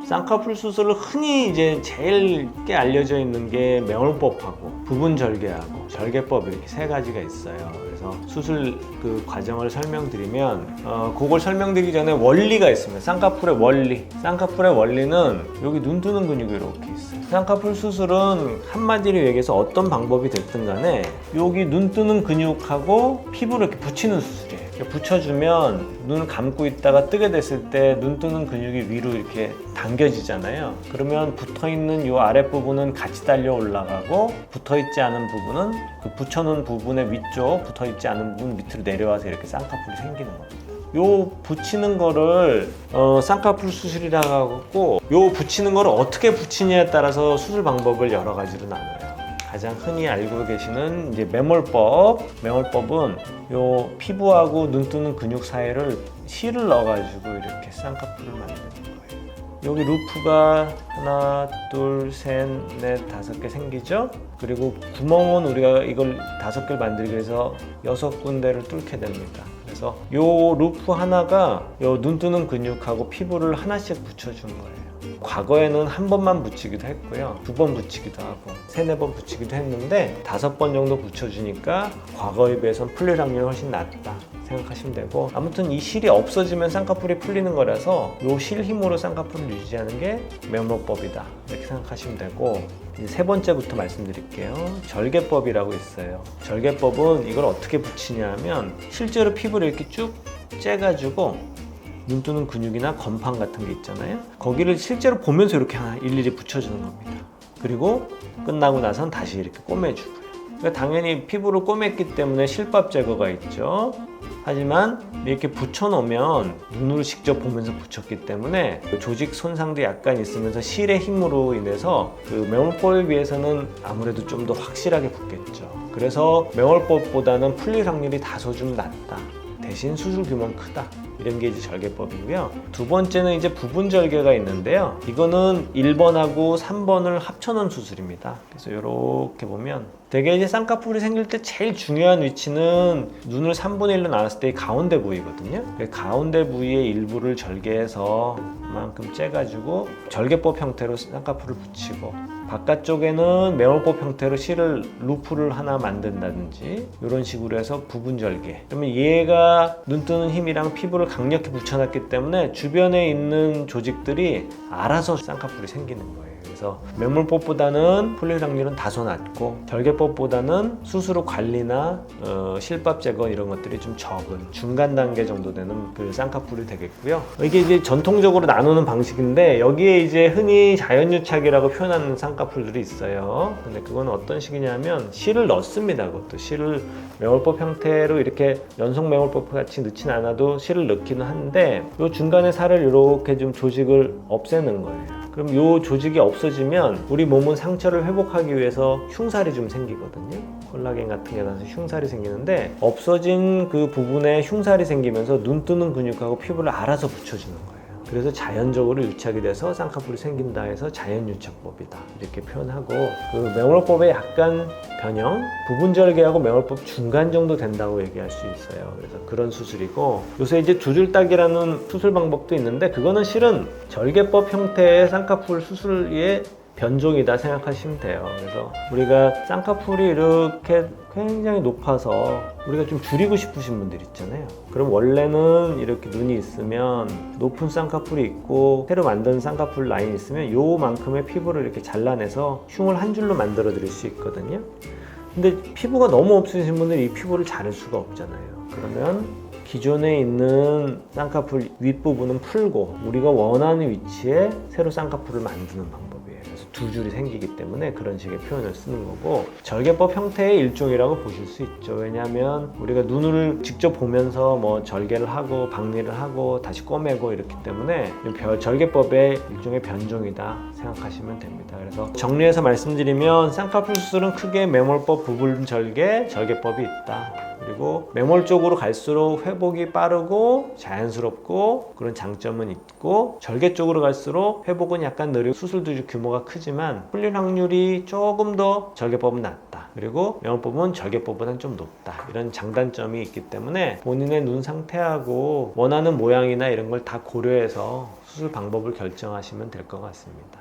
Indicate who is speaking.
Speaker 1: 쌍꺼풀 수술을 흔히 이제 제일 꽤 알려져 있는 게 매몰법하고 부분절개하고 절개법 이렇게 세 가지가 있어요. 그래서 수술 그 과정을 설명드리면 그걸 설명드리기 전에 원리가 있습니다. 쌍꺼풀의 원리. 쌍꺼풀의 원리는 여기 눈 뜨는 근육이 이렇게 있어요. 쌍꺼풀 수술은 한마디로 얘기해서 어떤 방법이 됐든 간에 여기 눈 뜨는 근육하고 피부를 이렇게 붙이는 수술이에요. 이렇게 붙여주면 눈을 감고 있다가 뜨게 됐을 때 눈 뜨는 근육이 위로 이렇게 당겨지잖아요. 그러면 붙어있는 이 아랫부분은 같이 달려 올라가고 붙어있지 않은 부분은 그 붙여놓은 부분의 위쪽 붙어있지 않은 부분 밑으로 내려와서 이렇게 쌍꺼풀이 생기는 겁니다. 요 붙이는 거를 쌍꺼풀 수술이라고 하고, 요 붙이는 거를 어떻게 붙이냐에 따라서 수술 방법을 여러 가지로 나눠요. 가장 흔히 알고 계시는 이제 매몰법. 매몰법은 요 피부하고 눈 뜨는 근육 사이를 실을 넣어가지고 이렇게 쌍꺼풀을 만드는 거예요. 여기 루프가 하나, 둘, 셋, 넷, 다섯 개 생기죠? 그리고 구멍은 우리가 이걸 5개를 만들기 위해서 6군데를 뚫게 됩니다. 그래서 요 루프 하나가 요 눈 뜨는 근육하고 피부를 하나씩 붙여준 거예요. 과거에는 한 번만 붙이기도 했고요. 2번 붙이기도 하고 3, 4번 붙이기도 했는데 5번 정도 붙여주니까 과거에 비해서는 풀릴 확률이 훨씬 낮다 생각하시면 되고, 아무튼 이 실이 없어지면 쌍꺼풀이 풀리는 거라서 요 실 힘으로 쌍꺼풀을 유지하는 게 매몰법이다 이렇게 생각하시면 되고, 이제 3번째부터 말씀드릴게요. 절개법이라고 있어요. 절개법은 이걸 어떻게 붙이냐 하면 실제로 피부를 이렇게 쭉 째가지고 눈 뜨는 근육이나 건판 같은 게 있잖아요. 거기를 실제로 보면서 이렇게 하나 일일이 붙여주는 겁니다. 그리고 끝나고 나선 다시 이렇게 꼬매주고요. 그러니까 당연히 피부를 꼬맸기 때문에 실밥 제거가 있죠. 하지만 이렇게 붙여놓으면 눈으로 직접 보면서 붙였기 때문에 조직 손상도 약간 있으면서 실의 힘으로 인해서 그 매몰법에 비해서는 아무래도 좀 더 확실하게 붙겠죠. 그래서 매몰법보다는 풀릴 확률이 다소 좀 낮다. 대신 수술 규모는 크다. 이런 게 이제 절개법이고요. 2번째는 이제 부분 절개가 있는데요. 이거는 1번하고 3번을 합쳐놓은 수술입니다. 그래서 이렇게 보면 되게 이제 쌍꺼풀이 생길 때 제일 중요한 위치는 눈을 3분의 1로 나눴을 때 가운데 부위거든요. 가운데 부위의 일부를 절개해서 그만큼 째가지고 절개법 형태로 쌍꺼풀을 붙이고, 바깥쪽에는 매몰법 형태로 실을 루프를 하나 만든다든지 이런 식으로 해서 부분 절개. 그러면 얘가 눈 뜨는 힘이랑 피부를 강력히 붙여놨기 때문에 주변에 있는 조직들이 알아서 쌍꺼풀이 생기는 거예요. 그래서 매몰법보다는 풀릴 확률은 다소 낮고, 절개법보다는 수술 후 관리나 실밥 제거 이런 것들이 좀 적은 중간 단계 정도 되는 그 쌍꺼풀이 되겠고요. 이게 이제 전통적으로 나누는 방식인데, 여기에 이제 흔히 자연유착이라고 표현하는 쌍꺼풀들이 있어요. 근데 그건 어떤 식이냐면 실을 넣습니다. 그것도 실을 매몰법 형태로 이렇게 연속 매몰법 같이 넣진 않아도 실을 넣기는 한데, 이 중간에 살을 이렇게 좀 조직을 없애는 거예요. 그럼 이 조직이 없어지면 우리 몸은 상처를 회복하기 위해서 흉살이 좀 생기거든요. 콜라겐 같은 게 나서 흉살이 생기는데, 없어진 그 부분에 흉살이 생기면서 눈 뜨는 근육하고 피부를 알아서 붙여주는 거예요. 그래서 자연적으로 유착이 돼서 쌍꺼풀이 생긴다 해서 자연유착법이다 이렇게 표현하고, 그 매몰법의 약간 변형, 부분절개하고 매몰법 중간 정도 된다고 얘기할 수 있어요. 그래서 그런 수술이고, 요새 이제 두 줄 따기라는 수술 방법도 있는데, 그거는 실은 절개법 형태의 쌍꺼풀 수술의 변종이다 생각하시면 돼요. 그래서 우리가 쌍꺼풀이 이렇게 굉장히 높아서 우리가 좀 줄이고 싶으신 분들 있잖아요. 그럼 원래는 이렇게 눈이 있으면 높은 쌍꺼풀이 있고 새로 만든 쌍꺼풀 라인이 있으면 요만큼의 피부를 이렇게 잘라내서 흉을 한 줄로 만들어 드릴 수 있거든요. 근데 피부가 너무 없으신 분들이 이 피부를 자를 수가 없잖아요. 그러면 기존에 있는 쌍꺼풀 윗부분은 풀고 우리가 원하는 위치에 새로 쌍꺼풀을 만드는 방법이에요. 그래서 2줄이 생기기 때문에 그런 식의 표현을 쓰는 거고, 절개법 형태의 일종이라고 보실 수 있죠. 왜냐하면 우리가 눈을 직접 보면서 뭐 절개를 하고 박리를 하고 다시 꼬매고 이렇기 때문에 절개법의 일종의 변종이다 생각하시면 됩니다. 그래서 정리해서 말씀드리면 쌍꺼풀 수술은 크게 매몰법, 부분 절개, 절개법이 있다. 그리고 매몰 쪽으로 갈수록 회복이 빠르고 자연스럽고 그런 장점은 있고, 절개 쪽으로 갈수록 회복은 약간 느리고 수술도 규모가 크지만 풀릴 확률이 조금 더 절개법은 낮다. 그리고 매몰법은 절개법보다는 좀 높다. 이런 장단점이 있기 때문에 본인의 눈 상태하고 원하는 모양이나 이런 걸 다 고려해서 수술 방법을 결정하시면 될 것 같습니다.